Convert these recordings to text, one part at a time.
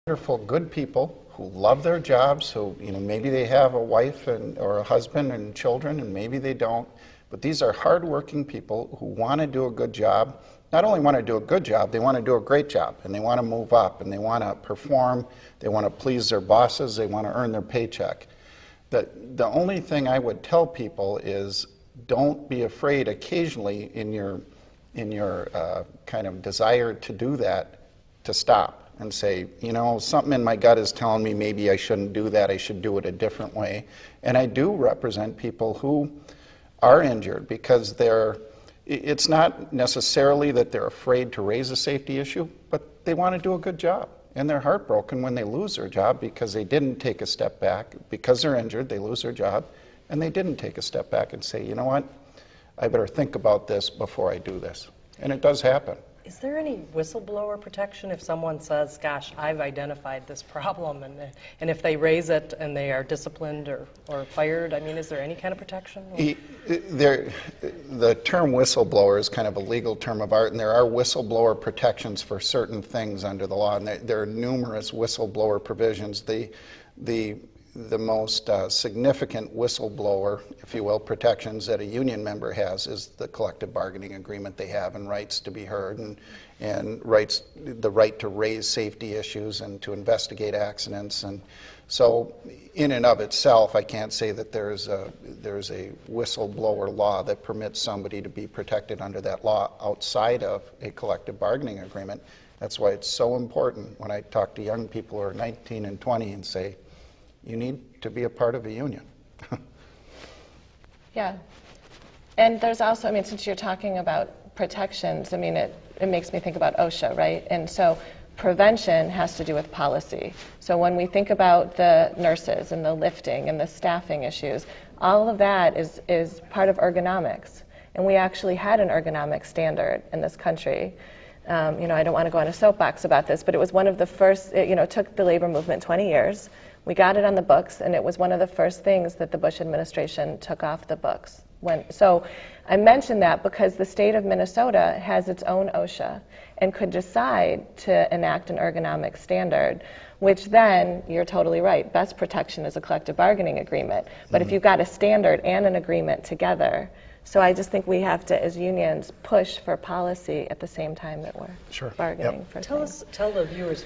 wonderful, good people who love their jobs, who, maybe they have a wife or a husband and children, and maybe they don't. But these are hardworking people who want to do a good job. Not only want to do a good job, they want to do a great job, and they want to move up, and they want to perform, they want to please their bosses, they want to earn their paycheck. The only thing I would tell people is don't be afraid occasionally in your kind of desire to do that to stop and say, something in my gut is telling me maybe I shouldn't do that, I should do it a different way. And I do represent people who are injured because it's not necessarily that they're afraid to raise a safety issue, but they want to do a good job. And they're heartbroken when they lose their job because they didn't take a step back. Because they're injured, they lose their job, and they didn't take a step back and say, you know what, I better think about this before I do this. And it does happen. Is there any whistleblower protection if someone says, gosh, I've identified this problem, and if they raise it and they are disciplined or fired, I mean, is there any kind of protection? The term whistleblower is kind of a legal term of art, and there are whistleblower protections for certain things under the law, and there are numerous whistleblower provisions. The most significant whistleblower, if you will, protections that a union member has is the collective bargaining agreement they have and rights to be heard and the right to raise safety issues and to investigate accidents. And so in and of itself, I can't say that there's a whistleblower law that permits somebody to be protected under that law outside of a collective bargaining agreement. That's why it's so important when I talk to young people who are 19 and 20 and say, you need to be a part of a union. Yeah. And there's also, since you're talking about protections, it makes me think about OSHA, right? And so prevention has to do with policy. So when we think about the nurses and the lifting and the staffing issues, all of that is part of ergonomics. And we actually had an ergonomic standard in this country. I don't want to go on a soapbox about this, but it was one of the first, it took the labor movement 20 years. We got it on the books, and it was one of the first things that the Bush administration took off the books. So I mention that because the state of Minnesota has its own OSHA and could decide to enact an ergonomic standard, which then, you're totally right, best protection is a collective bargaining agreement. But if you've got a standard and an agreement together, so I just think we have to, as unions, push for policy at the same time that we're bargaining for things. Tell the viewers,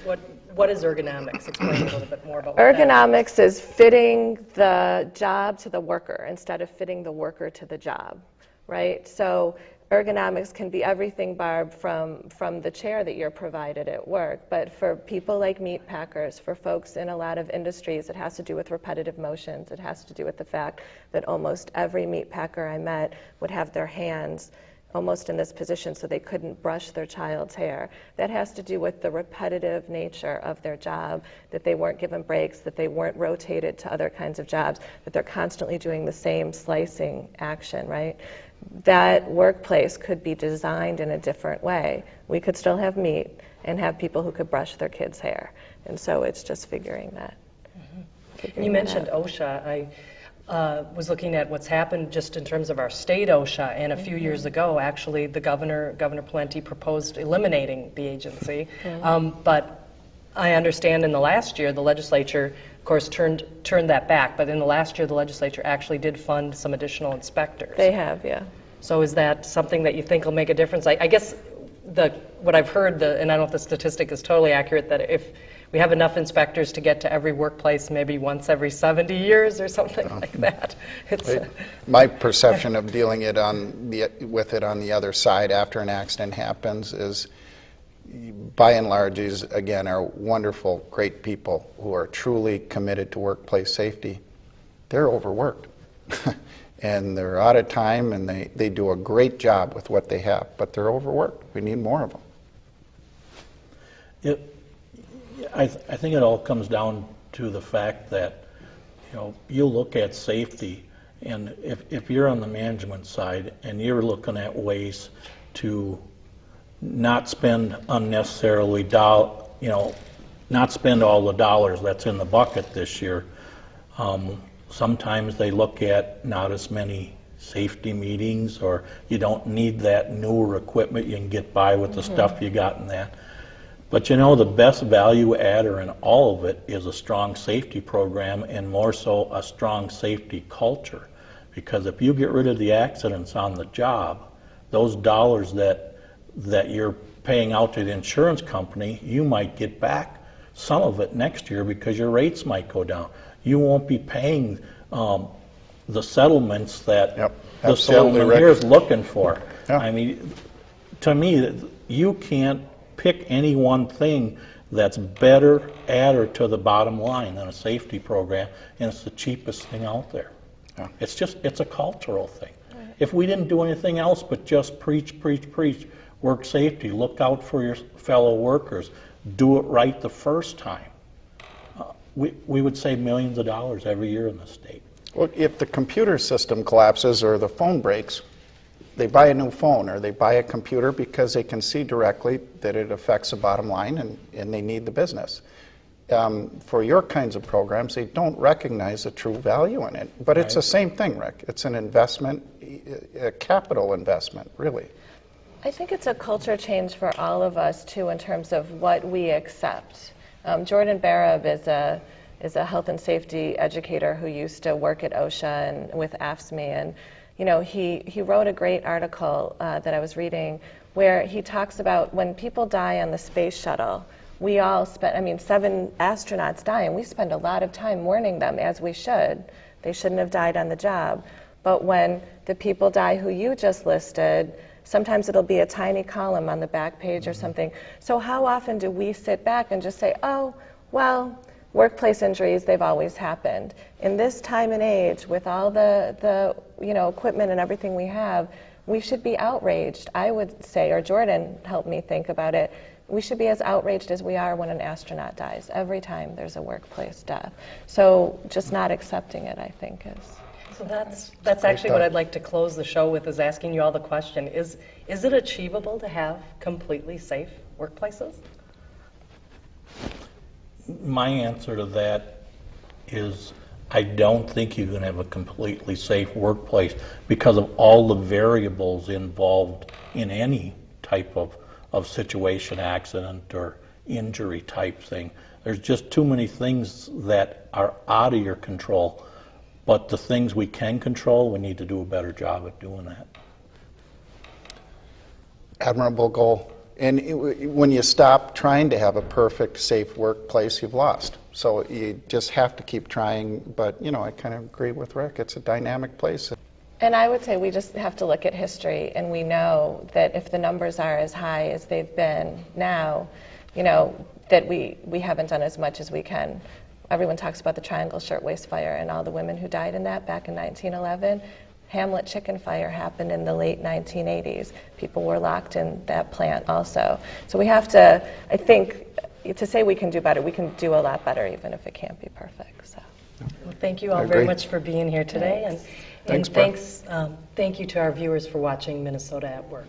what is ergonomics? Explain a little bit more about ergonomics is fitting the job to the worker instead of fitting the worker to the job, right? So ergonomics can be everything, Barb, from the chair that you're provided at work, but for people like meat packers, for folks in a lot of industries, it has to do with repetitive motions. It has to do with the fact that almost every meat packer I met would have their hands almost in this position so they couldn't brush their child's hair. That has to do with the repetitive nature of their job, that they weren't given breaks, that they weren't rotated to other kinds of jobs, that they're constantly doing the same slicing action, right? That workplace could be designed in a different way. We could still have meat and have people who could brush their kids' hair. And so it's just figuring that. You mentioned OSHA. I was looking at what's happened just in terms of our state OSHA, and a few years ago, actually, the Governor Pawlenty, proposed eliminating the agency. But I understand in the last year, the legislature, of course, turned that back. But in the last year, the legislature actually did fund some additional inspectors. They have, yeah. So is that something that you think will make a difference? I guess what I've heard, and I don't know if the statistic is totally accurate, that if we have enough inspectors to get to every workplace maybe once every 70 years or something like that. My perception of dealing with it on the other side after an accident happens is, by and large, again, are wonderful, great people who are truly committed to workplace safety. They're overworked. And they're out of time, and they do a great job with what they have, but they're overworked. We need more of them. I think it all comes down to the fact that, you look at safety, and if you're on the management side and you're looking at ways to not spend unnecessarily not spend all the dollars that's in the bucket this year. Sometimes they look at not as many safety meetings, or you don't need that newer equipment, you can get by with the stuff you got in that. But you know, the best value adder in all of it is a strong safety program, and more so a strong safety culture. Because if you get rid of the accidents on the job, those dollars that you're paying out to the insurance company, you might get back some of it next year because your rates might go down. You won't be paying the settlements that Yep, the absolutely, settlement Rick. here is looking for. Yeah. I mean, to me, you can't pick any one thing that's better adder to the bottom line than a safety program, and it's the cheapest thing out there. Yeah. It's a cultural thing. If we didn't do anything else but just preach, work safety, look out for your fellow workers, do it right the first time, we would save millions of dollars every year in the state. Well, if the computer system collapses or the phone breaks, they buy a new phone or they buy a computer because they can see directly that it affects the bottom line and they need the business. For your kinds of programs, they don't recognize the true value in it. But it's the same thing, Rick. It's an investment, a capital investment, really. I think it's a culture change for all of us, too, in terms of what we accept. Jordan Barab is a health and safety educator who used to work at OSHA and with AFSCME, and you know, he wrote a great article that I was reading where he talks about when people die on the space shuttle, we all spend, I mean, 7 astronauts die, and we spend a lot of time mourning them, as we should. They shouldn't have died on the job. But when the people die who you just listed, sometimes it'll be a tiny column on the back page or something. So how often do we sit back and just say, oh, well, workplace injuries, they've always happened. In this time and age, with all the equipment and everything we have, we should be outraged, I would say, or Jordan helped me think about it. We should be as outraged as we are when an astronaut dies, every time there's a workplace death. So just not accepting it, I think, is... So that's actually what I'd like to close the show with, is asking you all the question, is it achievable to have completely safe workplaces? My answer to that is I don't think you can have a completely safe workplace because of all the variables involved in any type of situation, accident, or injury type thing. There's just too many things that are out of your control. But the things we can control, we need to do a better job at doing that. Admirable goal. And when you stop trying to have a perfect, safe workplace, you've lost. So you just have to keep trying. But, you know, I kind of agree with Rick. It's a dynamic place. And I would say we just have to look at history, and we know that if the numbers are as high as they've been now, you know, that we haven't done as much as we can. Everyone talks about the Triangle Shirtwaist Fire and all the women who died in that back in 1911. Hamlet Chicken Fire happened in the late 1980s. People were locked in that plant also. So we have to, I think, to say we can do better, we can do a lot better even if it can't be perfect. So. Well, thank you all very much for being here today. Thanks, Thank you to our viewers for watching Minnesota at Work.